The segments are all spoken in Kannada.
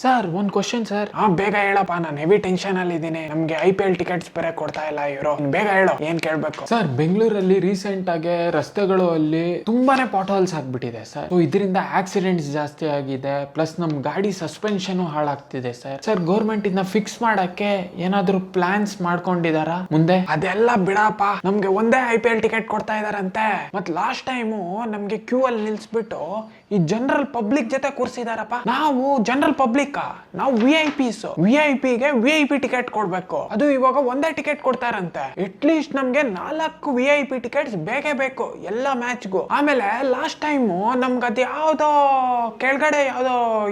ಸರ್ ಒಂದ್ ಕ್ವಶನ್ ಸರ್. ಬೇಗ ಹೇಳಪ್ಪ, ನಾನು ಹೆವಿ ಟೆನ್ಷನ್ ಅಲ್ಲಿ ಇದ್ದೀನಿ. ನಮ್ಗೆ IPL ಟಿಕೆಟ್ಸ್ ಬೇರೆ ಕೊಡ್ತಾ ಇಲ್ಲ ಇವರು. ಬೇಗ ಹೇಳು, ಏನ್ ಕೇಳ್ಬೇಕು? ಸರ್, ಬೆಂಗಳೂರಲ್ಲಿ ರೀಸೆಂಟ್ ಆಗಿ ರಸ್ತೆಗಳು ಅಲ್ಲಿ ತುಂಬಾನೇ ಪಾಟ್ ಹೋಲ್ಸ್ ಆಗ್ಬಿಟ್ಟಿದೆ ಸರ್. ಇದರಿಂದ ಆಕ್ಸಿಡೆಂಟ್ಸ್ ಜಾಸ್ತಿ ಆಗಿದೆ, ಪ್ಲಸ್ ನಮ್ ಗಾಡಿ ಸಸ್ಪೆನ್ಷನ್ ಹಾಳಾಗ್ತಿದೆ ಸರ್. ಸರ್, ಗೌರ್ಮೆಂಟ್ ಇದನ್ನ ಫಿಕ್ಸ್ ಮಾಡಕ್ಕೆ ಏನಾದ್ರು ಪ್ಲಾನ್ಸ್ ಮಾಡ್ಕೊಂಡಿದಾರ ಮುಂದೆ? ಅದೆಲ್ಲ ಬಿಡಪ್ಪ, ನಮ್ಗೆ ಒಂದೇ IPL ಟಿಕೆಟ್ ಕೊಡ್ತಾ ಇದಾರಂತೆ. ಮತ್ ಲಾಸ್ಟ್ ಟೈಮು ನಮ್ಗೆ ಕ್ಯೂ ಅಲ್ಲಿ ನಿಲ್ಸ್ಬಿಟ್ಟು ಈ ಜನರಲ್ ಪಬ್ಲಿಕ್ ಜೊತೆ ಕೂರ್ಸಿದಾರಪ್ಪ. ನಾವು ಜನರಲ್ ಪಬ್ಲಿಕ್, ನಾವು VIP ಗೆ VIP ಟಿಕೆಟ್ ಕೊಡ್ಬೇಕು. ಅದು ಇವಾಗ ಒಂದೇ ಟಿಕೆಟ್ ಕೊಡ್ತಾರಂತೆ. ಅಟ್ ಲೀಸ್ಟ್ ನಮ್ಗೆ 4 VIP ಟಿಕೆಟ್ಸ್ ಬೇಕೇ ಬೇಕು ಎಲ್ಲಾ ಮ್ಯಾಚ್ಗೂ. ಆಮೇಲೆ ಲಾಸ್ಟ್ ಟೈಮ್ ನಮ್ಗೆ ಅದ್ ಯಾವ್ದೋ ಕೆಳಗಡೆ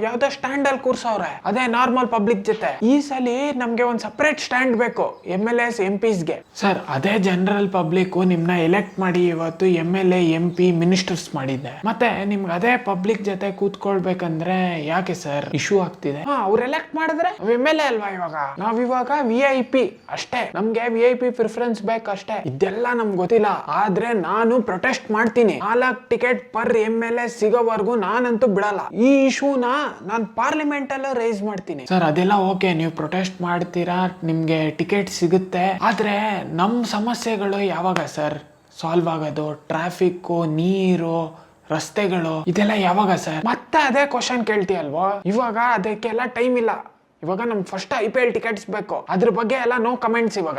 ಯಾವ್ದೋ ಸ್ಟ್ಯಾಂಡ್ ಅಲ್ಲಿ ಕೂರ್ಸವ್ರೆ, ಅದೇ ನಾರ್ಮಲ್ ಪಬ್ಲಿಕ್ ಜೊತೆ. ಈ ಸಲಿ ನಮ್ಗೆ ಒಂದ್ ಸಪರೇಟ್ ಸ್ಟ್ಯಾಂಡ್ ಬೇಕು MLAs MPs ಗೆ. ಸರ್, ಅದೇ ಜನರಲ್ ಪಬ್ಲಿಕ್ ನಿಮ್ನ ಎಲೆಕ್ಟ್ ಮಾಡಿ ಇವತ್ತು MLA MP ಮಿನಿಸ್ಟರ್ಸ್ ಮಾಡಿದ್ದೆ. ಮತ್ತೆ ನಿಮ್ಗೆ ಅದೇ ಪಬ್ಲಿಕ್ ಜೊತೆ ಕೂತ್ಕೊಳ್ಬೇಕಂದ್ರೆ ಯಾಕೆ ಸರ್ ಇಶ್ಯೂ ಆಗ್ತಿದೆ? ಅವ್ರು ಎಲೆಕ್ಟ್ ಮಾಡಿದ್ರೆ MLA ಅಲ್ವಾ? ನಾವಿವಾಗ VIP ಅಷ್ಟೇ, ನಮ್ಗೆ VIP ಪ್ರಿಫರೆನ್ಸ್ ಬೇಕಷ್ಟೇ. ಇದೆಲ್ಲ ನಮ್ಗೆ ಗೊತ್ತಿಲ್ಲ. ಆದ್ರೆ ನಾನು ಪ್ರೊಟೆಸ್ಟ್ ಮಾಡ್ತೀನಿ. 4 ಟಿಕೆಟ್ ಪರ್ MLA ಸಿಗೋವರೆಗೂ ನಾನಂತೂ ಬಿಡಲ್ಲ. ಈ ಇಶ್ಯೂನ ನಾನು ಪಾರ್ಲಿಮೆಂಟ್ ಅಲ್ಲೂ ರೈಸ್ ಮಾಡ್ತೀನಿ. ಸರ್, ಅದೆಲ್ಲ ಓಕೆ, ನೀವು ಪ್ರೊಟೆಸ್ಟ್ ಮಾಡ್ತೀರಾ, ನಿಮ್ಗೆ ಟಿಕೆಟ್ ಸಿಗುತ್ತೆ. ಆದ್ರೆ ನಮ್ ಸಮಸ್ಯೆಗಳು ಯಾವಾಗ ಸರ್ ಸಾಲ್ವ್ ಆಗೋದು? ಟ್ರಾಫಿಕ್, ನೀರು, ರಸ್ತೆಗಳು, ಇದೆಲ್ಲ ಯಾವಾಗ ಸರ್? ಮತ್ತೆ ಅದೇ ಕ್ವಶನ್ ಕೇಳ್ತೀಯಲ್ವೋ? ಇವಾಗ ಅದಕ್ಕೆಲ್ಲ ಟೈಮ್ ಇಲ್ಲ. ಇವಾಗ ನಮ್ಗೆ ಫಸ್ಟ್ IPL ಟಿಕೆಟ್ಸ್ ಬೇಕು. ಅದ್ರ ಬಗ್ಗೆ ಎಲ್ಲ ನೋ ಕಮೆಂಟ್ಸ್ ಇವಾಗ.